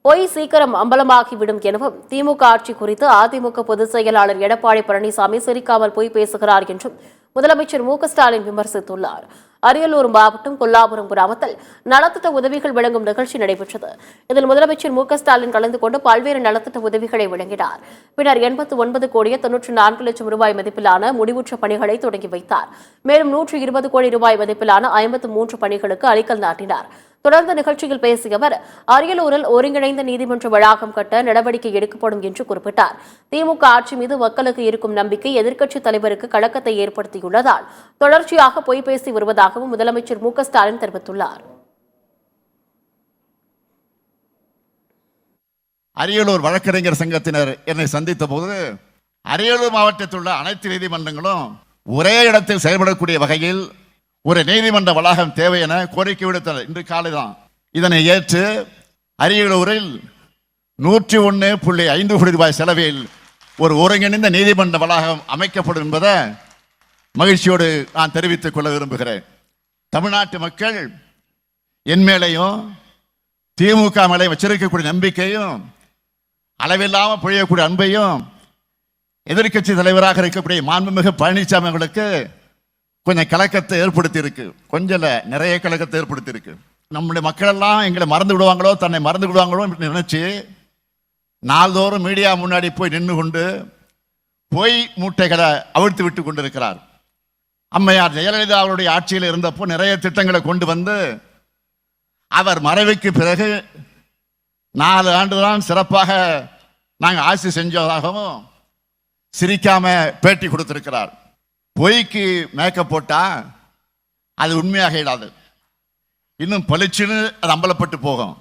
பொய் சீக்கிரம் அம்பலமாகிவிடும் எனவும் திமுக ஆட்சி குறித்து அதிமுக பொதுச் செயலாளர் எடப்பாடி பழனிசாமி சிரிக்காமல் பொய் பேசுகிறார் என்றும் முதலமைச்சர் மு.க.ஸ்டாலின் விமர்சித்துள்ளார். அரியலூர் மாவட்டம் கொல்லாபுரம் கிராமத்தில் நலத்திட்ட உதவிகள் வழங்கும் நிகழ்ச்சி நடைபெற்றது. இதில் முதலமைச்சர் மு.க.ஸ்டாலின் கலந்து கொண்டு பல்வேறு நலத்திட்ட உதவிகளை வழங்கினார். பின்னர் 89 கோடியே 94 லட்சம் ரூபாய் மதிப்பிலான முடிவுற்ற பணிகளை தொடங்கி வைத்தார். மேலும் 120 கோடி ரூபாய் மதிப்பிலான 53 பணிகளுக்கு அடிக்கல் நாட்டினார். தொடர்ந்து நிகழ்ச்சியில் பேசிய அவர், அரியலூரில் ஒருங்கிணைந்த நீதிமன்ற வளாகம் கட்ட நடவடிக்கை எடுக்கப்படும் என்று குறிப்பிட்டார். திமுக ஆட்சி மீது மக்களுக்கு இருக்கும் நம்பிக்கை எதிர்க்கட்சித் தலைவருக்கு கலக்கத்தை ஏற்படுத்தியுள்ளதால் தொடர்ச்சியாக பொய் பேசி வருவதாகவும் முதலமைச்சர் மு.க.ஸ்டாலின் தெரிவித்துள்ளார். அரியலூர் வழக்கறிஞர் சங்கத்தினர் என்னை சந்தித்த போது, அரியலூர் மாவட்டத்தில் உள்ள அனைத்து நீதிமன்றங்களும் ஒரே இடத்தில் செயல்படக்கூடிய வகையில் ஒரு நீதிமன்ற வளாகம் தேவை என கோரிக்கை விடுத்தனர். இன்று காலை தான் இதனை ஏற்று அரியலூரில் 101.5 கோடி ரூபாய் செலவில் ஒரு ஒருங்கிணைந்த நீதிமன்ற வளாகம் அமைக்கப்படும் என்பதை மகிழ்ச்சியோடு நான் தெரிவித்துக் கொள்ள விரும்புகிறேன். தமிழ்நாட்டு மக்கள் என் மேலையும் திமுக மேலே வச்சிருக்கக்கூடிய நம்பிக்கையும் அளவில்லாமல் பொழியக்கூடிய அன்பையும் எதிர்க்கட்சி தலைவராக இருக்கக்கூடிய மாண்புமிகு பழனிசாமி அவர்களுக்கு கொஞ்சம் கலக்கத்தை ஏற்படுத்தி இருக்கு. கொஞ்சம் நிறைய கலக்கத்தை ஏற்படுத்தி இருக்கு. நம்முடைய மக்கள் எல்லாம் எங்களை மறந்து விடுவாங்களோ, தன்னை மறந்து விடுவாங்களோ நினைச்சு நாள்தோறும் மீடியா முன்னாடி போய் நின்று கொண்டு பொய் மூட்டைகளை அவிழ்த்து விட்டு கொண்டிருக்கிறார். அம்மையார் ஜெயலலிதா அவருடைய ஆட்சியில் இருந்தப்போ நிறைய திட்டங்களை கொண்டு வந்து அவர் மறைவுக்கு பிறகு 4 ஆண்டுதான் சிறப்பாக நாங்கள் ஆட்சி செஞ்சதாகவும் சிரிக்காம பேட்டி கொடுத்திருக்கிறார். பொய்க்கு மேக்கப் போட்டா அது உண்மையாக இடாது, இன்னும் பளிச்சுன்னு அது அம்பலப்பட்டு போகும்.